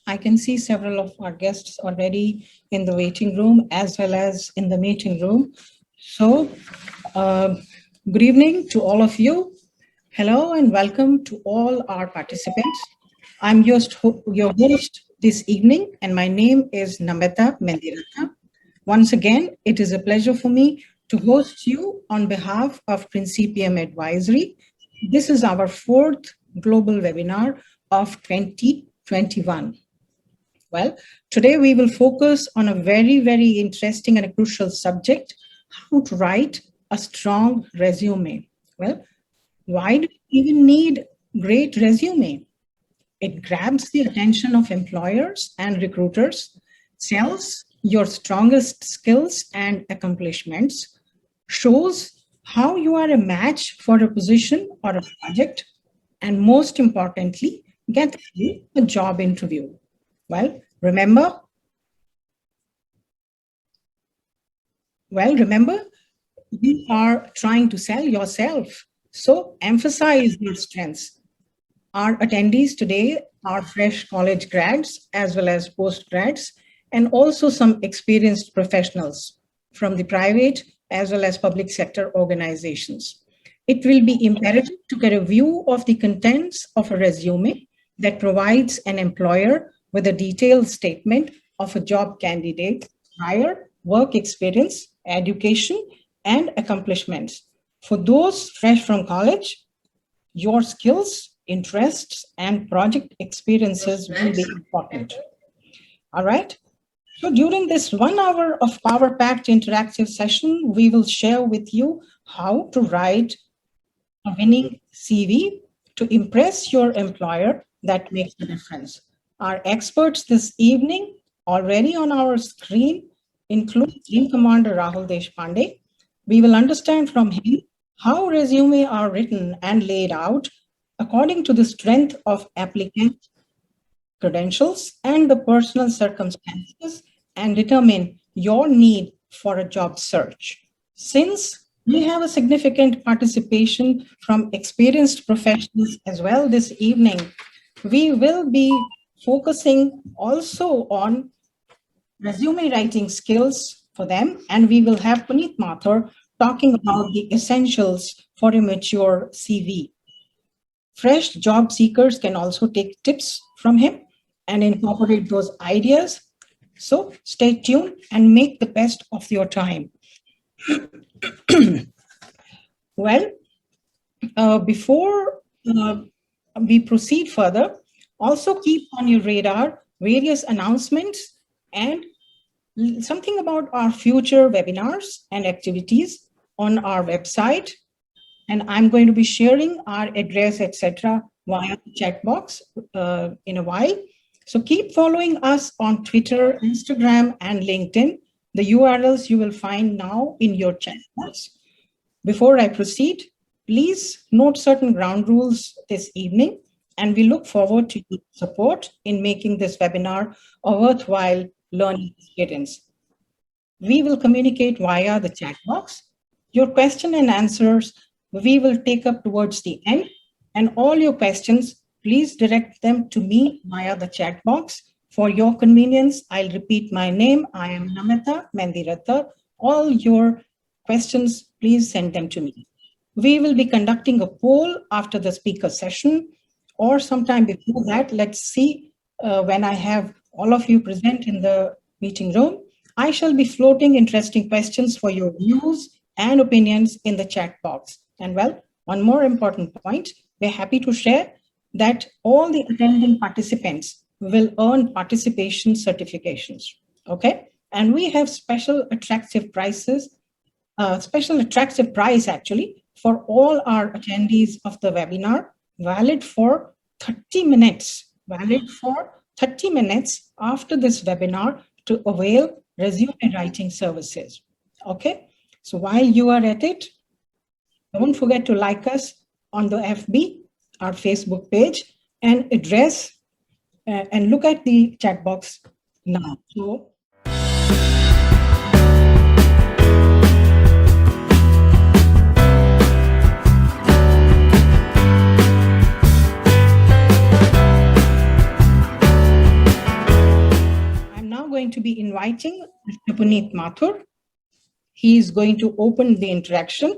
I can see several of our guests already in the waiting room as well as in the meeting room. So, good evening to all of you. Hello and welcome to all our participants. I'm just your host this evening, and my name is Namrata Mendiratha. Once again, it is a pleasure for me to host you on behalf of Principium Advisory. This is our fourth global webinar of 2021. Well, today we will focus on a very, very interesting and a crucial subject, how to write a strong resume. Well, why do you even need great resume? It grabs the attention of employers and recruiters, sells your strongest skills and accomplishments, shows how you are a match for a position or a project, and most importantly, gets you a job interview. Well, remember, you are trying to sell yourself. So emphasize your strengths. Our attendees today are fresh college grads as well as post-grads, and also some experienced professionals from the private as well as public sector organizations. It will be imperative to get a view of the contents of a resume that provides an employer with a detailed statement of a job candidate's prior work experience, education, and accomplishments. For those fresh from college, your skills, interests, and project experiences will be important. All right. So during this 1 hour of power-packed interactive session, we will share with you how to write a winning CV to impress your employer that makes a difference. Our experts this evening, already on our screen, include Wing Commander RD Deshpande. We will understand from him how resumes are written and laid out according to the strength of applicant credentials and the personal circumstances, and determine your need for a job search. Since we have a significant participation from experienced professionals as well this evening, we will be focusing also on resume writing skills for them, and we will have Puneet Mathur talking about the essentials for a mature CV. Fresh job seekers can also take tips from him and incorporate those ideas. So stay tuned and make the best of your time. Well, before we proceed further, also keep on your radar various announcements and something about our future webinars and activities on our website. And I'm going to be sharing our address, etc., via the chat box in a while. So keep following us on Twitter, Instagram, and LinkedIn. The URLs you will find now in your chat box. Before I proceed, please note certain ground rules this evening, and we look forward to your support in making this webinar a worthwhile learning experience. We will communicate via the chat box. Your question and answers we will take up towards the end, and all your questions, please direct them to me via the chat box. For your convenience, I'll repeat my name. I am Namrata Mendiratha. All your questions, please send them to me. We will be conducting a poll after the speaker session, or sometime before that. Let's see when I have all of you present in the meeting room. I shall be floating interesting questions for your views and opinions in the chat box. And well, one more important point, we're happy to share that all the attending participants will earn participation certifications, okay? And we have special attractive prices, special attractive price actually for all our attendees of the webinar, valid for 30 minutes, valid for 30 minutes after this webinar to avail resume writing services. Okay, so while you are at it, don't forget to like us on the FB, our Facebook page, and address and look at the chat box now. So I'm now going to be inviting Mr. Puneet Mathur. He is going to open the interaction.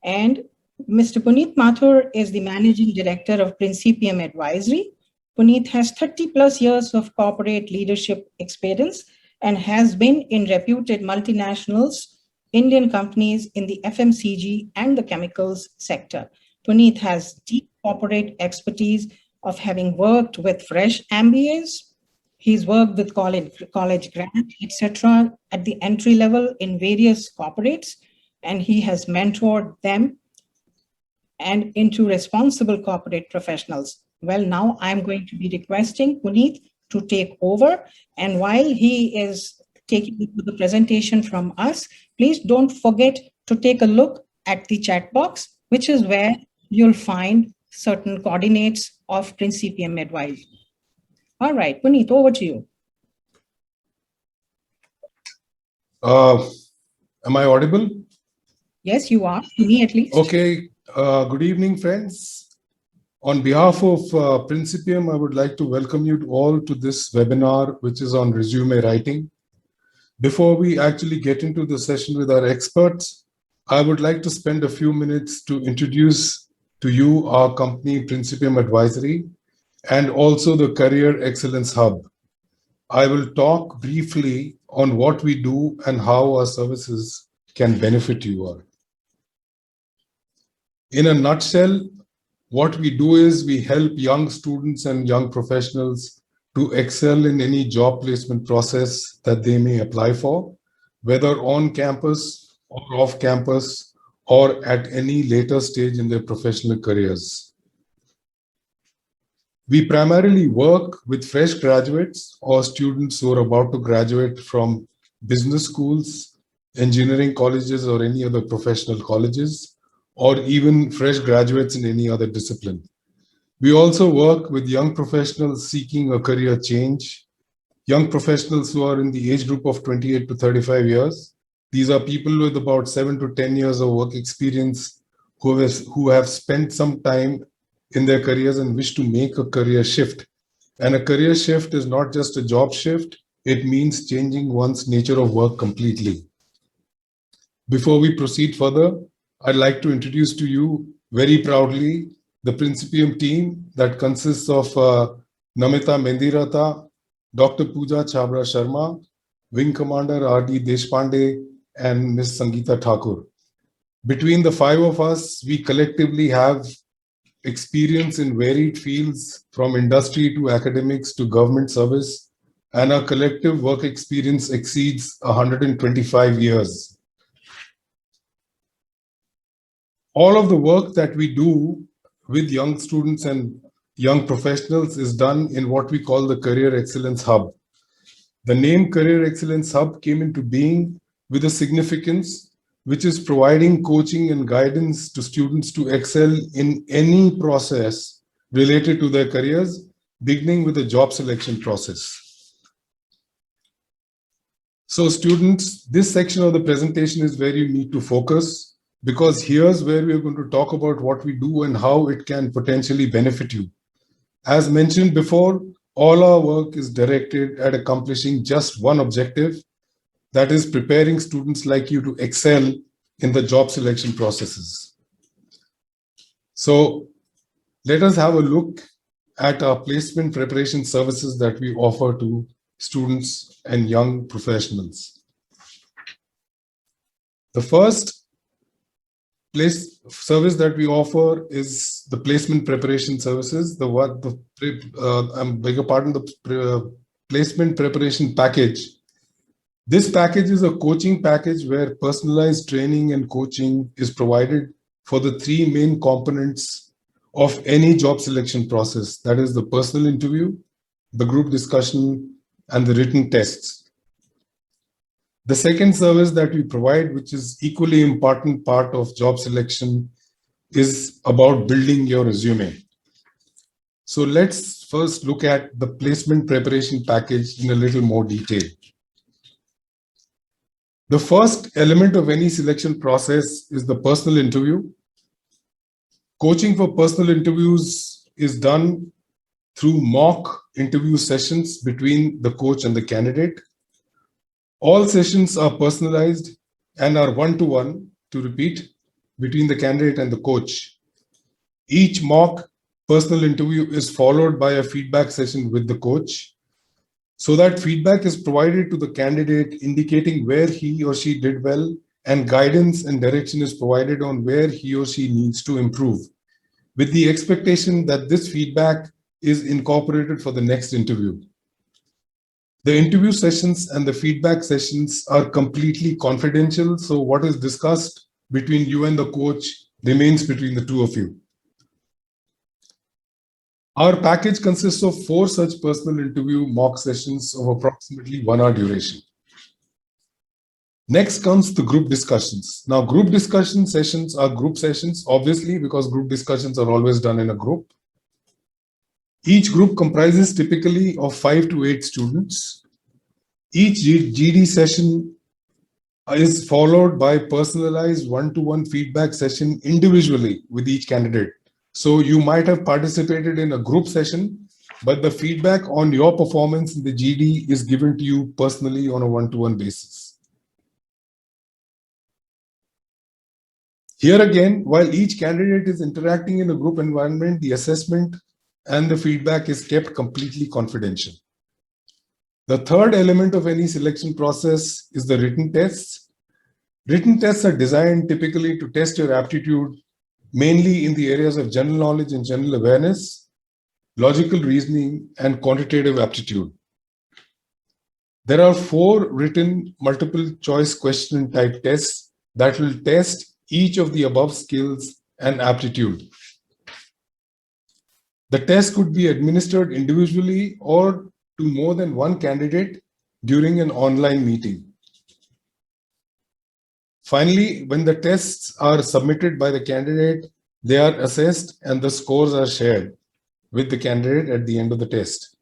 And Mr. Puneet Mathur is the Managing Director of Principium Advisory. Puneet has 30 plus years of corporate leadership experience and has been in reputed multinationals, Indian companies in the FMCG and the chemicals sector. Puneet has deep corporate expertise of having worked with fresh MBAs. He's worked with college grads, etc., at the entry level in various corporates, and he has mentored them and into responsible corporate professionals. Well, now I'm going to be requesting Puneet to take over. And while he is taking the presentation from us, please don't forget to take a look at the chat box, which is where you'll find certain coordinates of Principium Advisory. All right, Puneet, over to you. Am I audible? Yes, you are, to me at least. Okay. Good evening, friends. On behalf of Principium, I would like to welcome you all to this webinar, which is on resume writing. Before we actually get into the session with our experts, I would like to spend a few minutes to introduce to you our company, Principium Advisory, and also the Career Excellence Hub. I will talk briefly on what we do and how our services can benefit you all. In a nutshell, what we do is we help young students and young professionals to excel in any job placement process that they may apply for, whether on campus or off campus or at any later stage in their professional careers. We primarily work with fresh graduates or students who are about to graduate from business schools, engineering colleges, or any other professional colleges, or even fresh graduates in any other discipline. We also work with young professionals seeking a career change, young professionals who are in the age group of 28 to 35 years. These are people with about 7 to 10 years of work experience who have spent some time in their careers and wish to make a career shift. And a career shift is not just a job shift, it means changing one's nature of work completely. Before we proceed further, I'd like to introduce to you very proudly the Principium team that consists of Namita Mendirata, Dr. Pooja Chabra Sharma, Wing Commander RD Deshpande, and Ms. Sangeeta Thakur. Between the five of us, we collectively have experience in varied fields from industry to academics to government service, and our collective work experience exceeds 125 years. All of the work that we do with young students and young professionals is done in what we call the Career Excellence Hub. The name Career Excellence Hub came into being with a significance, which is providing coaching and guidance to students to excel in any process related to their careers, beginning with the job selection process. So students, this section of the presentation is where you need to focus, because here's where we're going to talk about what we do and how it can potentially benefit you. As mentioned before, all our work is directed at accomplishing just one objective, that is preparing students like you to excel in the job selection processes. So let us have a look at our placement preparation services that we offer to students and young professionals. The first service that we offer is the placement preparation services. The placement preparation package. This package is a coaching package where personalized training and coaching is provided for the three main components of any job selection process. That is the personal interview, the group discussion, and the written tests. The second service that we provide, which is equally important part of job selection, is about building your resume. So let's first look at the placement preparation package in a little more detail. The first element of any selection process is the personal interview. Coaching for personal interviews is done through mock interview sessions between the coach and the candidate. All sessions are personalized and are one-to-one, to repeat, between the candidate and the coach. Each mock personal interview is followed by a feedback session with the coach. So that feedback is provided to the candidate indicating where he or she did well, and guidance and direction is provided on where he or she needs to improve, with the expectation that this feedback is incorporated for the next interview. The interview sessions and the feedback sessions are completely confidential, so what is discussed between you and the coach remains between the two of you. Our package consists of 4 such personal interview mock sessions of approximately 1 hour duration. Next comes the group discussions. Now, group discussion sessions are group sessions, obviously, because group discussions are always done in a group. Each group comprises typically of 5 to 8 students. Each GD session is followed by personalized one-to-one feedback session individually with each candidate. So you might have participated in a group session, but the feedback on your performance in the GD is given to you personally on a one-to-one basis. Here again, while each candidate is interacting in a group environment, the assessment and the feedback is kept completely confidential. The third element of any selection process is the written tests. Written tests are designed typically to test your aptitude mainly in the areas of general knowledge and general awareness, logical reasoning, and quantitative aptitude. There are 4 written multiple choice question type tests that will test each of the above skills and aptitude. The test could be administered individually or to more than one candidate during an online meeting. Finally, when the tests are submitted by the candidate, they are assessed and the scores are shared with the candidate at the end of the test.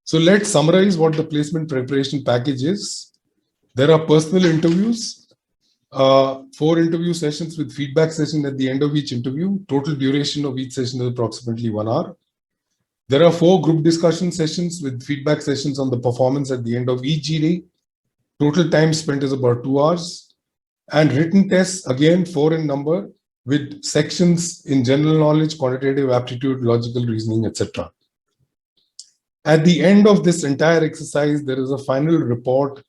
So let's summarize what the placement preparation package is. There are personal interviews, 4 interview sessions with feedback session at the end of each interview. Total duration of each session is approximately 1 hour. There are 4 group discussion sessions with feedback sessions on the performance at the end of each GD. Total time spent is about 2 hours. And written tests, again, 4 in number, with sections in general knowledge, quantitative aptitude, logical reasoning, etc. At the end of this entire exercise, there is a final report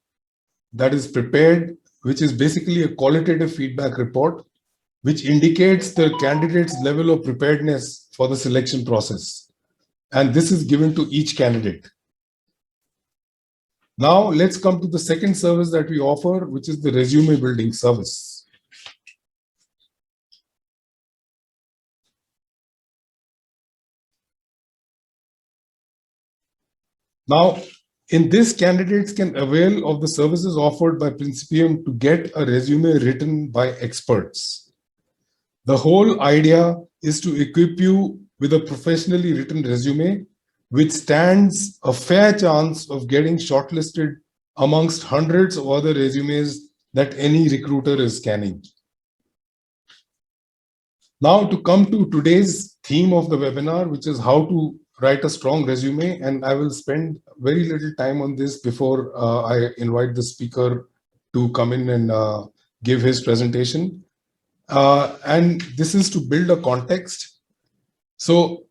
that is prepared, which is basically a qualitative feedback report, which indicates the candidate's level of preparedness for the selection process. And this is given to each candidate. Now, let's come to the second service that we offer, which is the resume building service. Now, in this, candidates can avail of the services offered by Principium to get a resume written by experts. The whole idea is to equip you with a professionally written resume, which stands a fair chance of getting shortlisted amongst hundreds of other resumes that any recruiter is scanning. Now, to come to today's theme of the webinar, which is how to write a strong resume, and I will spend very little time on this before I invite the speaker to come in and give his presentation. And this is to build a context. So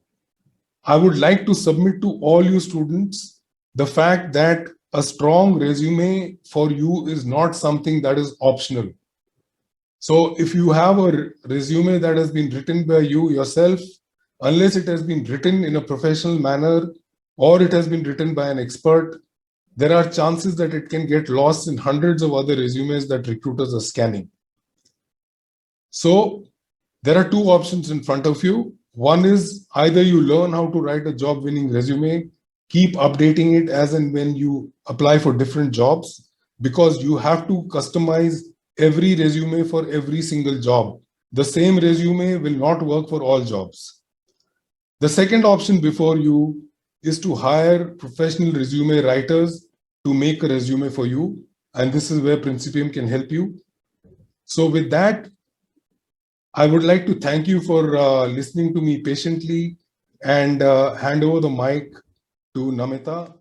I would like to submit to all you students the fact that a strong resume for you is not something that is optional. So if you have a resume that has been written by you yourself, unless it has been written in a professional manner or it has been written by an expert, there are chances that it can get lost in hundreds of other resumes that recruiters are scanning. So there are 2 options in front of you. One is either you learn how to write a job-winning resume, keep updating it as and when you apply for different jobs, because you have to customize every resume for every single job. The same resume will not work for all jobs. The second option before you is to hire professional resume writers to make a resume for you. And this is where Principium can help you. So with that, I would like to thank you for listening to me patiently and hand over the mic to Namita.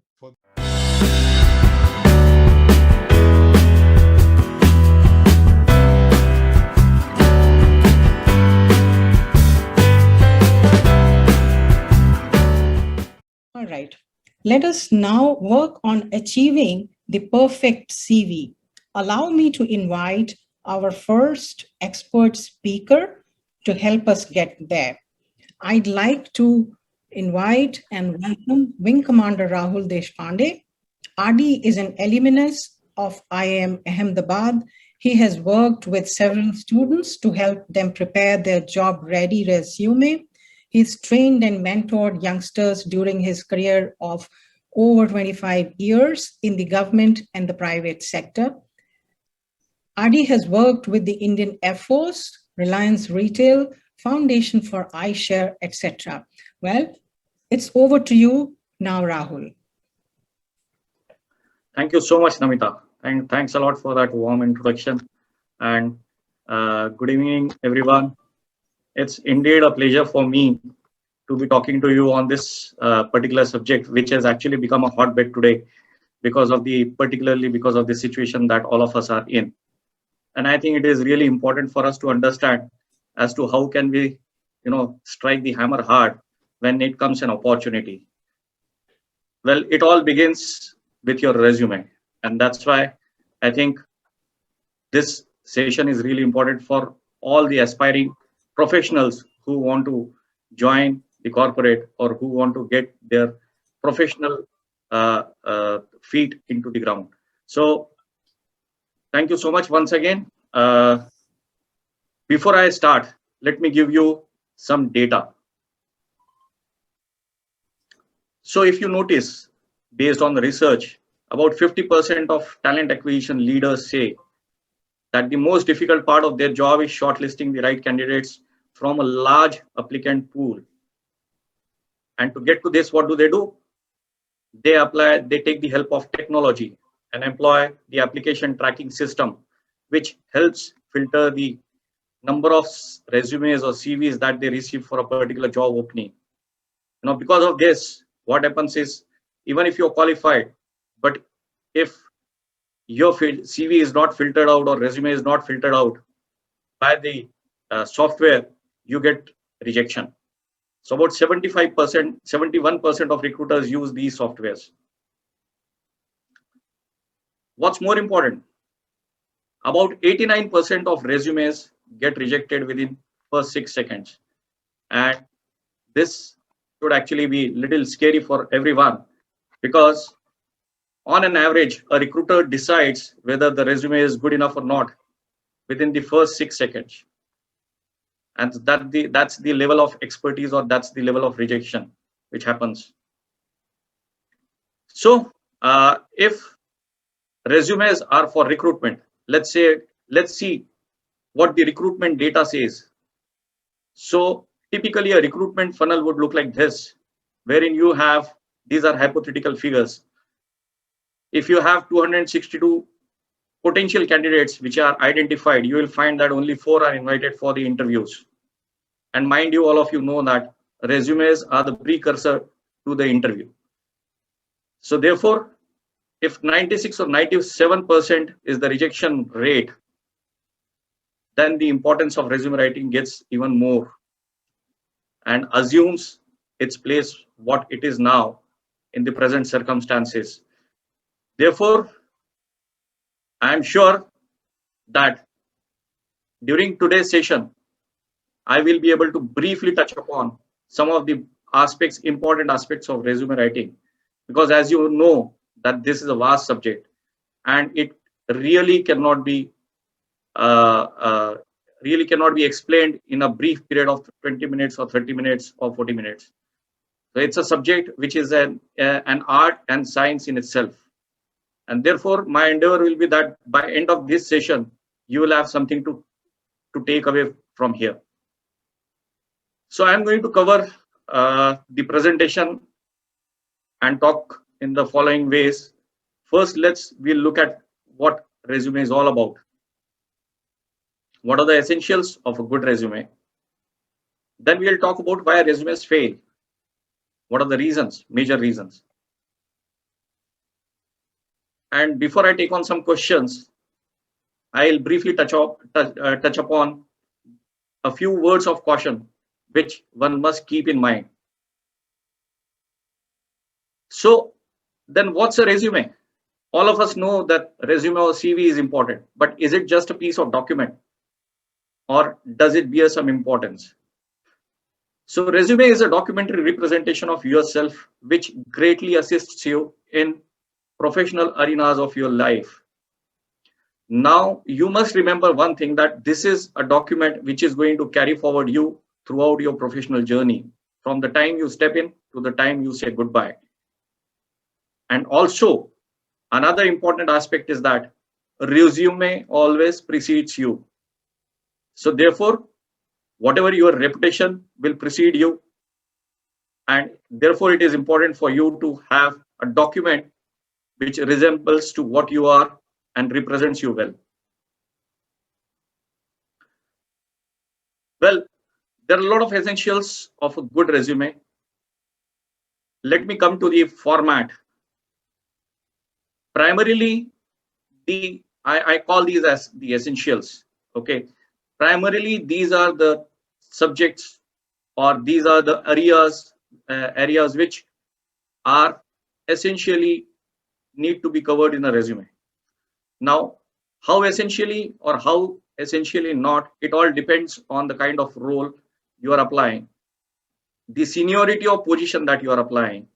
All right. Let us now work on achieving the perfect CV. Allow me to invite our first expert speaker to help us get there. I'd like to invite and welcome Wing Commander RD Deshpande. RD is an alumnus of IIM Ahmedabad. He has worked with several students to help them prepare their job-ready resume. He's trained and mentored youngsters during his career of over 25 years in the government and the private sector. RD has worked with the Indian Air Force, Reliance Retail, Foundation for iShare, etc. Well, it's over to you now, Rahul. Thank you so much, Namita. And thanks a lot for that warm introduction. And good evening, everyone. It's indeed a pleasure for me to be talking to you on this particular subject, which has actually become a hotbed today particularly because of the situation that all of us are in. And I think it is really important for us to understand as to how can we, strike the hammer hard when it comes an opportunity. Well, it all begins with your resume. And that's why I think this session is really important for all the aspiring professionals who want to join the corporate or who want to get their professional feet into the ground. So thank you so much once again. Before I start, let me give you some data. So if you notice, based on the research, about 50% of talent acquisition leaders say that the most difficult part of their job is shortlisting the right candidates from a large applicant pool. And to get to this, what do? They take the help of technology and employ the application tracking system, which helps filter the number of resumes or CVs that they receive for a particular job opening. Because of this, what happens is, even if you're qualified, but if your CV is not filtered out or resume is not filtered out by the software, you get rejection. So about 75%, 71% of recruiters use these softwares. What's more important? About 89% of resumes get rejected within first 6 seconds. And this should actually be a little scary for everyone, because on an average, a recruiter decides whether the resume is good enough or not within the first 6 seconds. And that's the level of expertise, or that's the level of rejection which happens. So if resumes are for recruitment, let's see what the recruitment data says. So typically a recruitment funnel would look like this, wherein you have, these are hypothetical figures. If you have 262 potential candidates which are identified, you will find that only 4 are invited for the interviews. And mind you, all of you know that resumes are the precursor to the interview. So therefore, if 96 or 97% is the rejection rate, then the importance of resume writing gets even more and assumes its place what it is now in the present circumstances. Therefore, I am sure that during today's session, I will be able to briefly touch upon some of the important aspects of resume writing, because as you know that this is a vast subject and it really cannot be really cannot be explained in a brief period of 20 minutes or 30 minutes or 40 minutes. So it's a subject which is an art and science in itself. And therefore, my endeavor will be that by end of this session, you will have something to take away from here. So I'm going to cover the presentation and talk in the following ways. First, we'll look at what resume is all about. What are the essentials of a good resume? Then we'll talk about why resumes fail. What are the reasons, major reasons? And before I take on some questions, I'll briefly touch upon a few words of caution which one must keep in mind. So then what's a resume? All of us know that resume or CV is important, but is it just a piece of document or does it bear some importance? So resume is a documentary representation of yourself which greatly assists you in professional arenas of your life. Now, you must remember one thing, that this is a document which is going to carry forward you throughout your professional journey, from the time you step in to the time you say goodbye. And also, another important aspect is that resume always precedes you. So therefore, whatever your reputation will precede you, and therefore it is important for you to have a document which resembles to what you are and represents you well. Well, there are a lot of essentials of a good resume. Let me come to the format. Primarily, I call these as the essentials. Okay. Primarily, these are the subjects, or these are the areas which are essentially need to be covered in a resume. Now, how essentially or how essentially not, it all depends on the kind of role you are applying, the seniority of position that you are applying,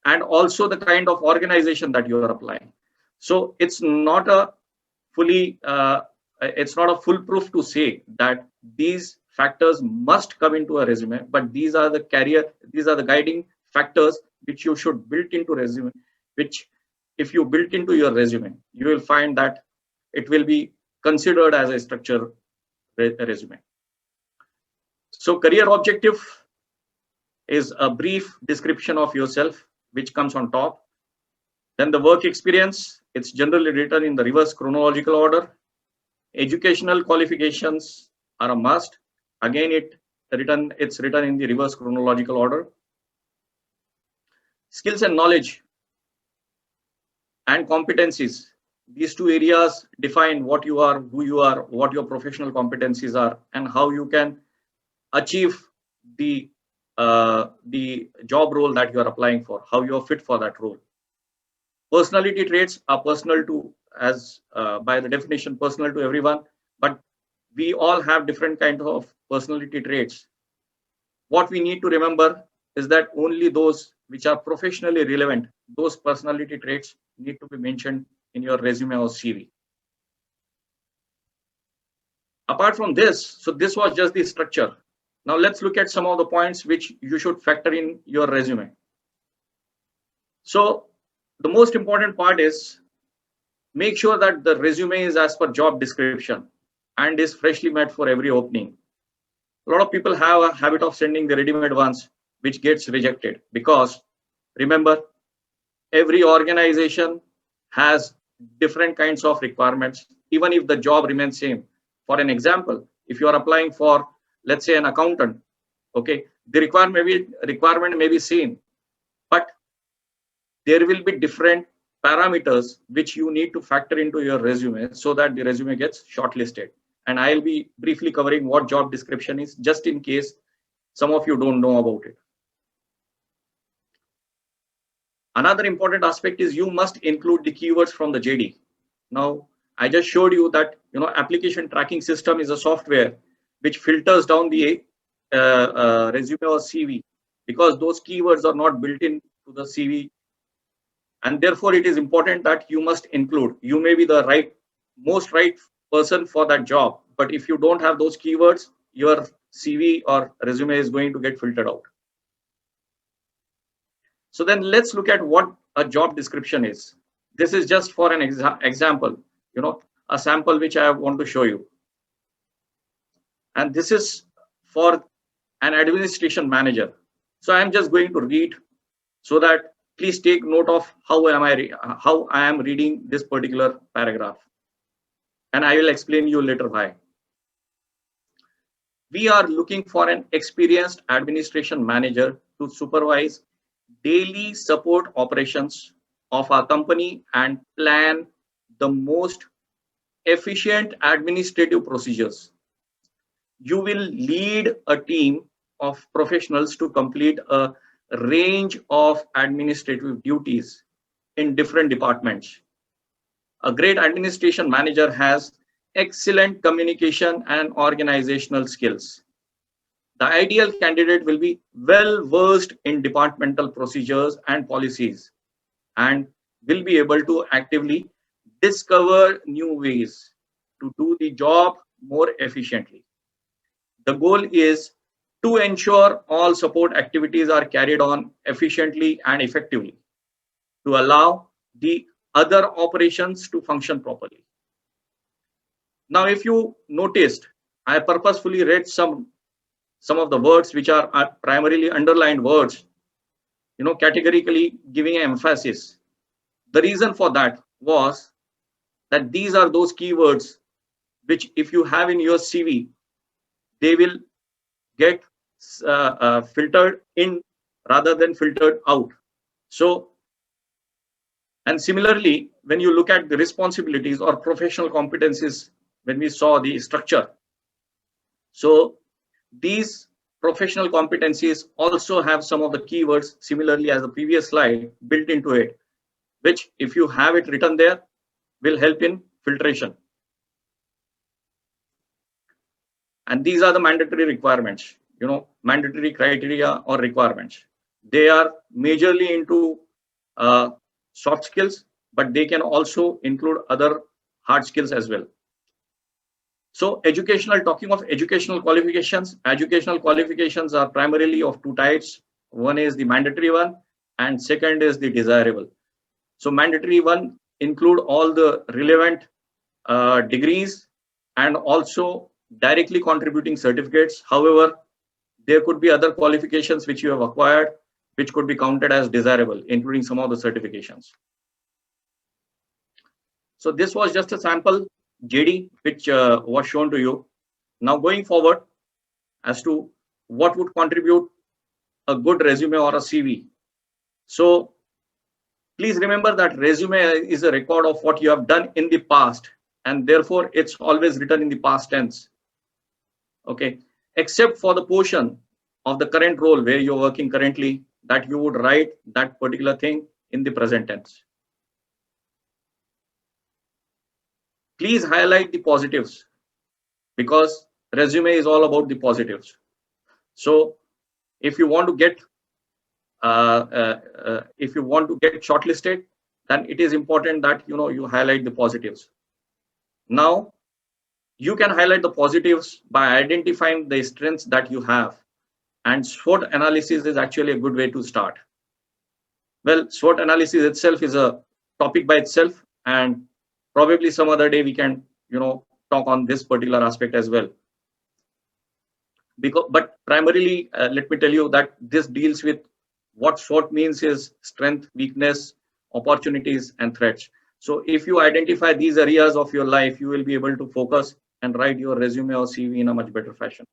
and also the kind of organization that you are applying. So it's not a foolproof to say that these factors must come into a resume, but these are the guiding factors which you should build into resume, which if you build into your resume, you will find that it will be considered as a structured resume. So career objective is a brief description of yourself, which comes on top. Then the work experience, it's generally written in the reverse chronological order. Educational qualifications are a must. Again, it's written in the reverse chronological order. Skills and knowledge and competencies. These two areas define what you are, who you are, what your professional competencies are, and how you can achieve the job role that you are applying for, how you are fit for that role. Personality traits are personal to, by the definition, personal to everyone, but we all have different kinds of personality traits. What we need to remember is that only those which are professionally relevant, those personality traits need to be mentioned in your resume or CV. Apart from this, so this was just the structure. Now let's look at some of the points which you should factor in your resume. So the most important part is make sure that the resume is as per job description and is freshly made for every opening. A lot of people have a habit of sending the ready-made ones, which gets rejected, because remember, every organization has different kinds of requirements, even if the job remains same. For an example, if you are applying for, let's say, an accountant, okay, the requirement may be same, but there will be different parameters which you need to factor into your resume so that the resume gets shortlisted. And I'll be briefly covering what job description is, just in case some of you don't know about it. Another important aspect is you must include the keywords from the JD. Now, I just showed you that application tracking system is a software which filters down the resume or CV, because those keywords are not built into the CV, and therefore it is important that you must include. You may be the most right person for that job, but if you don't have those keywords, your CV or resume is going to get filtered out. So then let's look at what a job description is. This is just for an example, a sample which I want to show you. And this is for an administration manager. So I'm just going to read so that please take note of how I am reading this particular paragraph. And I will explain you later why. We are looking for an experienced administration manager to supervise daily support operations of our company and plan the most efficient administrative procedures. You will lead a team of professionals to complete a range of administrative duties in different departments. A great administration manager has excellent communication and organizational skills. The ideal candidate will be well versed in departmental procedures and policies and will be able to actively discover new ways to do the job more efficiently. The goal is to ensure all support activities are carried on efficiently and effectively to allow the other operations to function properly. Now, if you noticed, I purposefully read some of the words which are primarily underlined words, categorically giving an emphasis. The reason for that was that these are those keywords which, if you have in your CV, they will get filtered in rather than filtered out. So, and similarly, when you look at the responsibilities or professional competencies, when we saw the structure, so these professional competencies also have some of the keywords similarly as the previous slide built into it, which if you have it written there will help in filtration. And these are the mandatory requirements, mandatory criteria or requirements. They are majorly into soft skills, but they can also include other hard skills as well. So talking of educational qualifications are primarily of two types. One is the mandatory one and second is the desirable. So mandatory one include all the relevant degrees and also directly contributing certificates. However, there could be other qualifications which you have acquired which could be counted as desirable, including some of the certifications. So this was just a sample JD which was shown to you. Now going forward as to what would contribute a good resume or a CV. So please remember that resume is a record of what you have done in the past, and therefore it's always written in the past tense. Okay, except for the portion of the current role where you're working currently, that you would write that particular thing in the present tense. Please highlight the positives because resume is all about the positives. So if you want to get shortlisted, then it is important that you highlight the positives. Now you can highlight the positives by identifying the strengths that you have, and SWOT analysis is actually a good way to start. Well, SWOT analysis itself is a topic by itself, and probably some other day we can talk on this particular aspect as well. But primarily, let me tell you that this deals with what SWOT means is strength, weakness, opportunities, and threats. So if you identify these areas of your life, you will be able to focus and write your resume or CV in a much better fashion.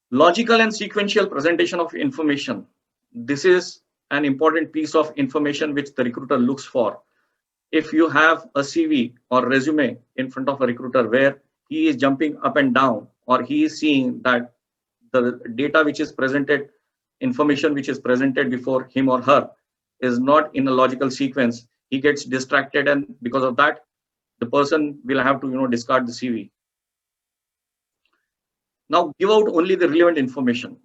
Logical and sequential presentation of information. This is an important piece of information which the recruiter looks for. If you have a CV or resume in front of a recruiter where he is jumping up and down, or he is seeing that the data which is presented, information which is presented before him or her is not in a logical sequence, he gets distracted, and because of that, the person will have to discard the CV. Now give out only the relevant information.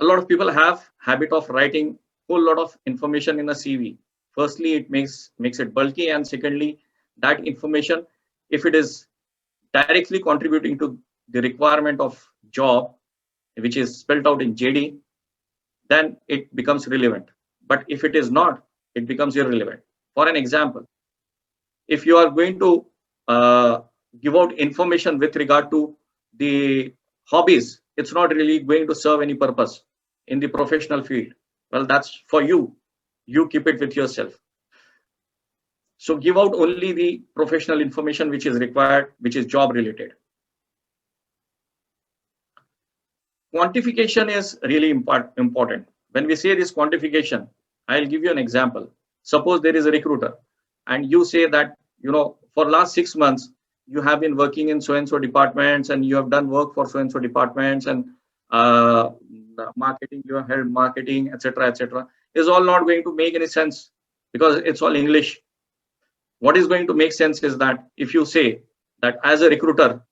A lot of people have habit of writing whole lot of information in a CV, Firstly, it makes it bulky, and secondly, that information, if it is directly contributing to the requirement of job, which is spelled out in JD, then it becomes relevant. But if it is not, it becomes irrelevant. For an example, if you are going to give out information with regard to the hobbies, it's not really going to serve any purpose in the professional field. Well, that's for you. You keep it with yourself. So give out only the professional information which is required, which is job related. Quantification is really important. When we say this quantification, I'll give you an example. Suppose there is a recruiter and you say that, for last 6 months, you have been working in so-and-so departments and you have done work for so-and-so departments, and marketing, you have held marketing, etc., etc. is all not going to make any sense because it's all English. What is going to make sense is that if you say that as a recruiter,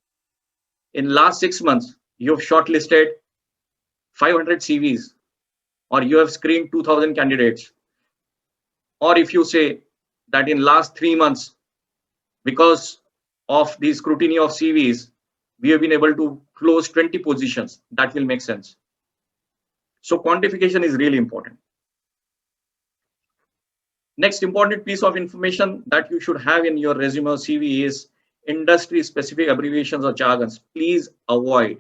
in last 6 months, you've shortlisted 500 CVs, or you have screened 2000 candidates, or if you say that in last 3 months, because of the scrutiny of CVs, we have been able to close 20 positions, that will make sense. So quantification is really important. Next important piece of information that you should have in your resume or CV is industry specific abbreviations or jargons. Please avoid.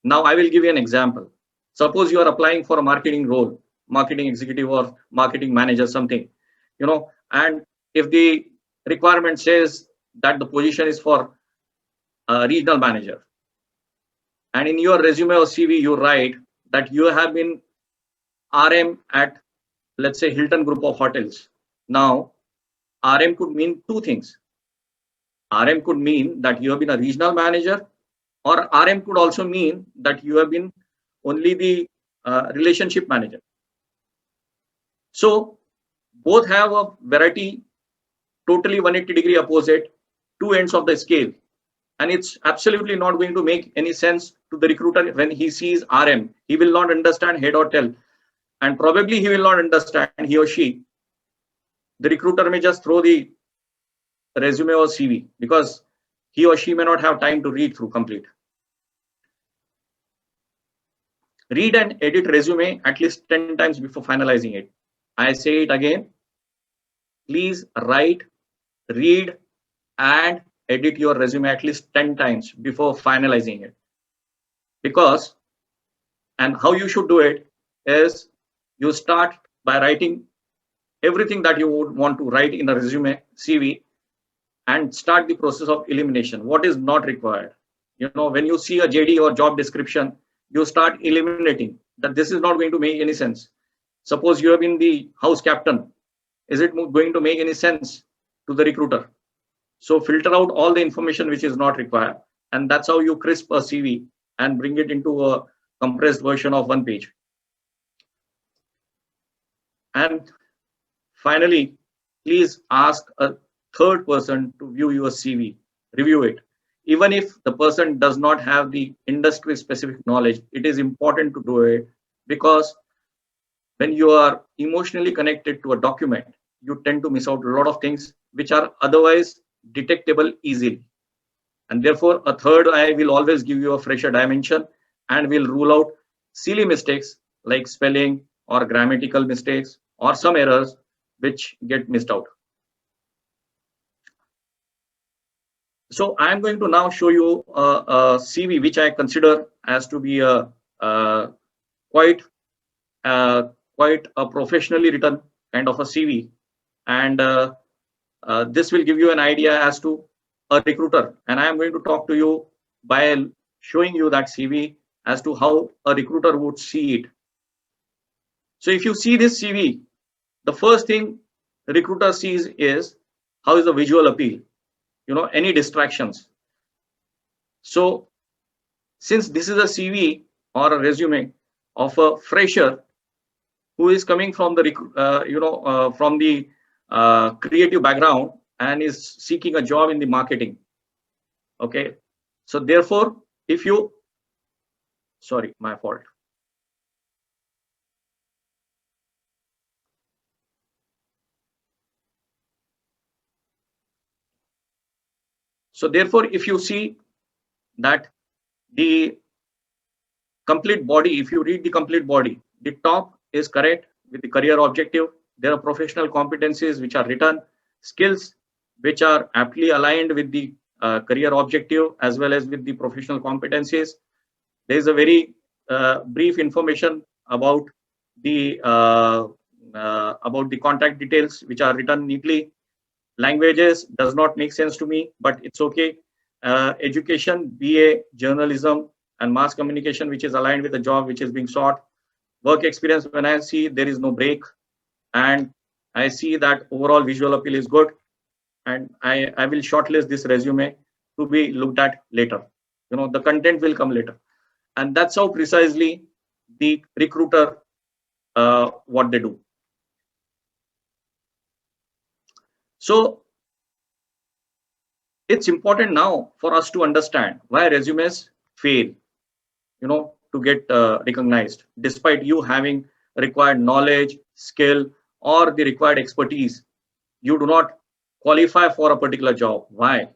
Now I will give you an example. Suppose you are applying for a marketing role, marketing executive or marketing manager, something, and if the requirement says that the position is for a regional manager, and in your resume or CV you write that you have been RM at, let's say, Hilton Group of Hotels. Now, RM could mean two things. RM could mean that you have been a regional manager, or RM could also mean that you have been only the relationship manager. So both have a variety, totally 180-degree opposite, two ends of the scale. And it's absolutely not going to make any sense to the recruiter when he sees RM. He will not understand head or tail. And probably he will not understand, he or she. The recruiter may just throw the resume or CV because he or she may not have time to read through complete. Read and edit resume at least 10 times before finalizing it. I say it again. Please write, read, and edit your resume at least 10 times before finalizing it. Because, and how you should do it is, you start by writing everything that you would want to write in a resume, CV, and start the process of elimination. What is not required? When you see a JD or job description, you start eliminating that this is not going to make any sense. Suppose you have been the house captain. Is it going to make any sense to the recruiter? So filter out all the information which is not required. And that's how you crisp a CV and bring it into a compressed version of 1 page. And finally, please ask a third person to view your CV, review it. Even if the person does not have the industry specific knowledge, it is important to do it, because when you are emotionally connected to a document, you tend to miss out a lot of things which are otherwise detectable easily. And therefore, a third eye will always give you a fresher dimension and will rule out silly mistakes like spelling or grammatical mistakes or some errors which get missed out. So I'm going to now show you a CV which I consider as to be a quite a professionally written kind of a CV, and this will give you an idea as to a recruiter. And I am going to talk to you by showing you that CV as to how a recruiter would see it. So if you see this CV, the first thing the recruiter sees is how is the visual appeal, any distractions. So since this is a CV or a resume of a fresher who is coming from the creative background and is seeking a job in the marketing, okay, so therefore if you, sorry, my fault. So therefore, if you see that the complete body, if you read the complete body, the top is correct with the career objective. There are professional competencies which are written, skills which are aptly aligned with the career objective as well as with the professional competencies. There is a very brief information about the contact details which are written neatly. Languages does not make sense to me, but it's okay. Education, BA, journalism, and mass communication, which is aligned with the job which is being sought. Work experience, when I see there is no break, and I see that overall visual appeal is good, and I will shortlist this resume to be looked at later. The content will come later, and that's how precisely the recruiter what they do. So it's important now for us to understand why resumes fail, to get recognized despite you having required knowledge, skill, or the required expertise. You do not qualify for a particular job. Why?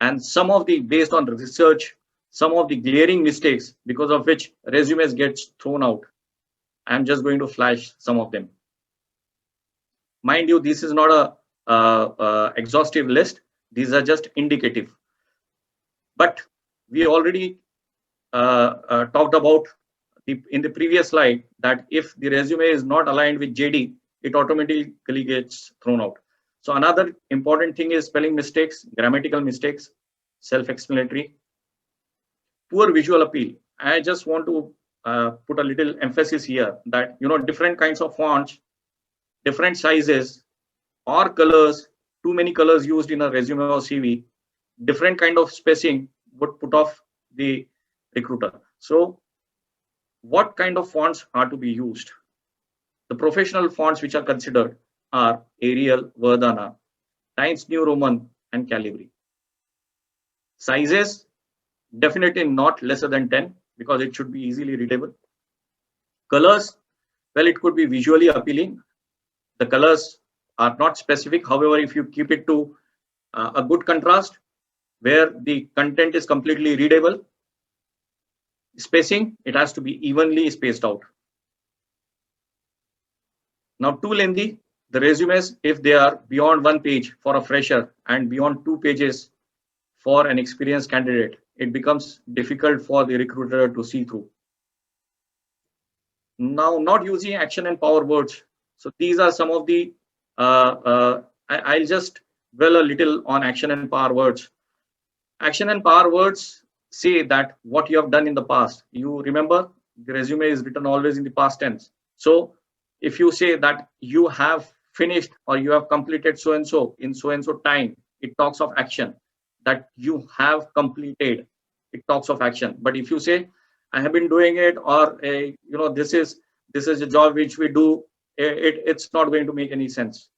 And some of the, based on research, some of the glaring mistakes because of which resumes gets thrown out. I'm just going to flash some of them. Mind you, this is not a exhaustive list. These are just indicative. But we already talked about in the previous slide that if the resume is not aligned with JD, it automatically gets thrown out. So another important thing is spelling mistakes, grammatical mistakes, self-explanatory, poor visual appeal. I just want to put a little emphasis here that different kinds of fonts, different sizes or colors, too many colors used in a resume or CV, different kind of spacing would put off the recruiter. So what kind of fonts are to be used? The professional fonts which are considered are Arial, Verdana, Times New Roman, and Calibri. Sizes, definitely not lesser than 10 because it should be easily readable. Colors, well, it could be visually appealing. The colors are not specific. However, if you keep it to a good contrast where the content is completely readable, spacing, it has to be evenly spaced out. Now, too lengthy, the resumes, if they are beyond 1 page for a fresher and beyond 2 pages for an experienced candidate, it becomes difficult for the recruiter to see through. Now, not using action and power words. So these are some of the, I'll just dwell a little on action and power words. Action and power words say that what you have done in the past. You remember the resume is written always in the past tense. So if you say that you have finished or you have completed so and so in so and so time, it talks of action. That you have completed, it talks of action. But if you say I have been doing it, or this is a job which we do, it's not going to make any sense.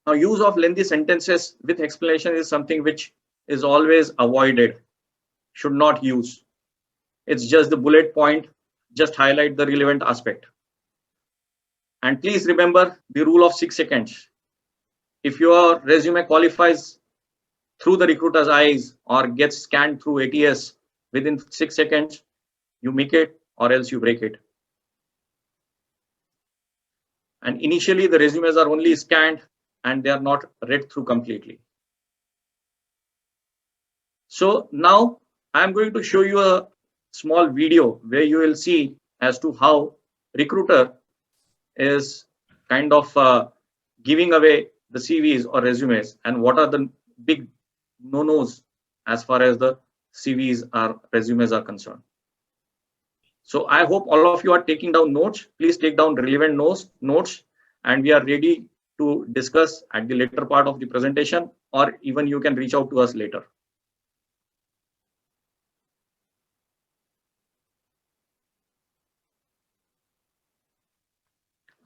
Now, use of lengthy sentences with explanation is something which is always avoided. Should not use. It's just the bullet point, just highlight the relevant aspect. And please remember the rule of 6 seconds. If your resume qualifies through the recruiter's eyes or gets scanned through ATS within 6 seconds, you make it or else you break it. And initially the resumes are only scanned and they are not read through completely. So now I'm going to show you a small video where you will see as to how recruiter is kind of giving away the CVs or resumes and what are the big no-nos as far as the CVs or resumes are concerned. So I hope all of you are taking down notes. Please take down relevant notes, and we are ready to discuss at the later part of the presentation, or even you can reach out to us later.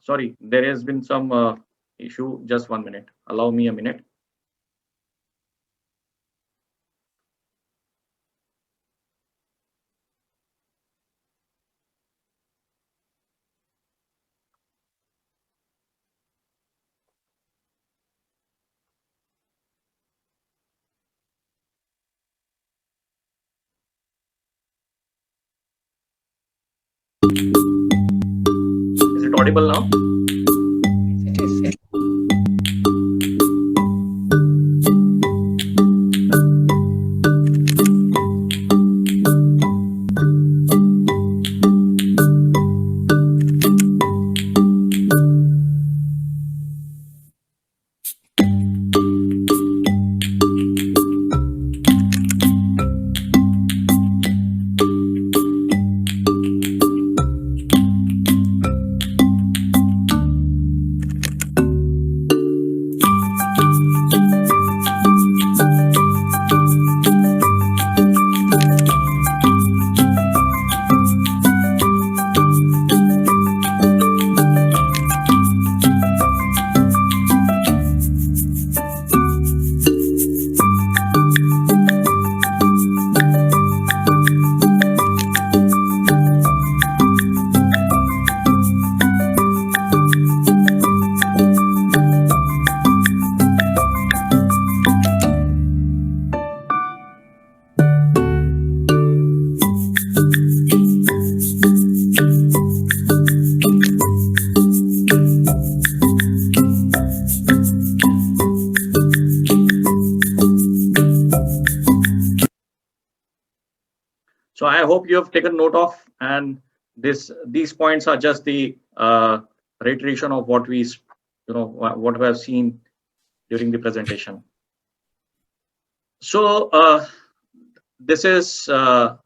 Sorry, there has been some issue. Just 1 minute. Allow me a minute. Is it audible now? It is. So I hope you have taken note of, and these points are just the reiteration of what what we have seen during the presentation. So this is the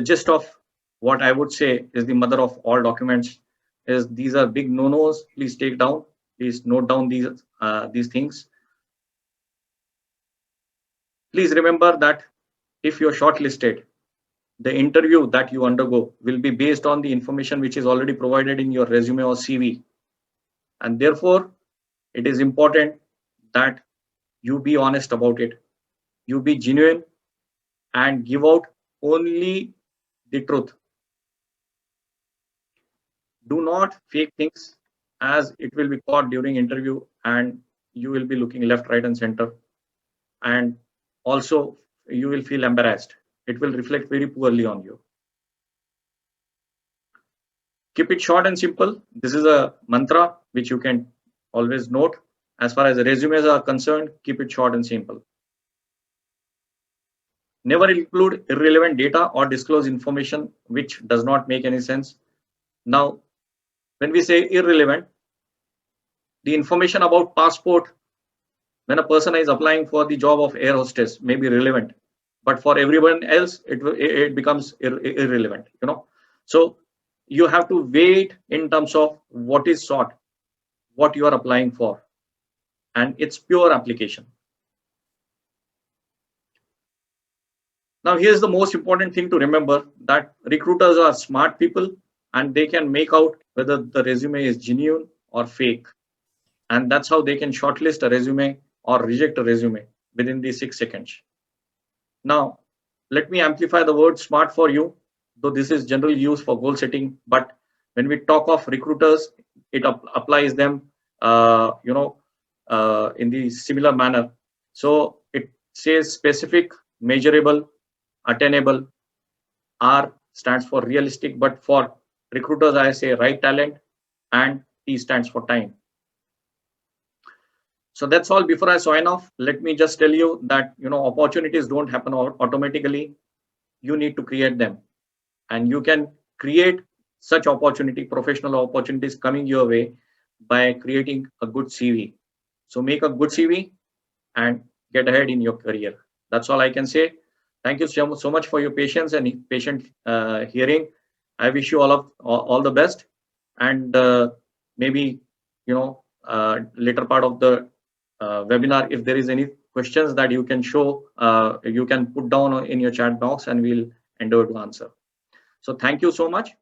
gist of what I would say is the mother of all documents. Is these are big no-nos. Please take down. Please note down these things. Please remember that if you're shortlisted, the interview that you undergo will be based on the information which is already provided in your resume or CV. And therefore, it is important that you be honest about it. You be genuine and give out only the truth. Do not fake things, as it will be caught during interview and you will be looking left, right, and center. And also, you will feel embarrassed. It will reflect very poorly on you. Keep it short and simple. This is a mantra which you can always note. As far as resumes are concerned, keep it short and simple. Never include irrelevant data or disclose information which does not make any sense. Now, when we say irrelevant, the information about passport, when a person is applying for the job of air hostess, may be relevant, but for everyone else, it becomes irrelevant. So you have to wait in terms of what is sought, what you are applying for, and its pure application. Now, here's the most important thing to remember, that recruiters are smart people and they can make out whether the resume is genuine or fake. And that's how they can shortlist a resume or reject a resume within the 6 seconds. Now, let me amplify the word smart for you, though this is generally used for goal setting. But when we talk of recruiters, it applies them, in the similar manner. So it says specific, measurable, attainable. R stands for realistic, but for recruiters, I say right talent, and T stands for time. So that's all. Before I sign off, let me just tell you that opportunities don't happen automatically. You need to create them, and you can create such professional opportunities coming your way by creating a good CV. So make a good CV and get ahead in your career. That's all I can say. Thank you so much for your patience and patient hearing. I wish you all the best, and maybe later part of the webinar, if there is any questions that you can show, you can put down in your chat box, and we'll endeavor to answer. So thank you so much.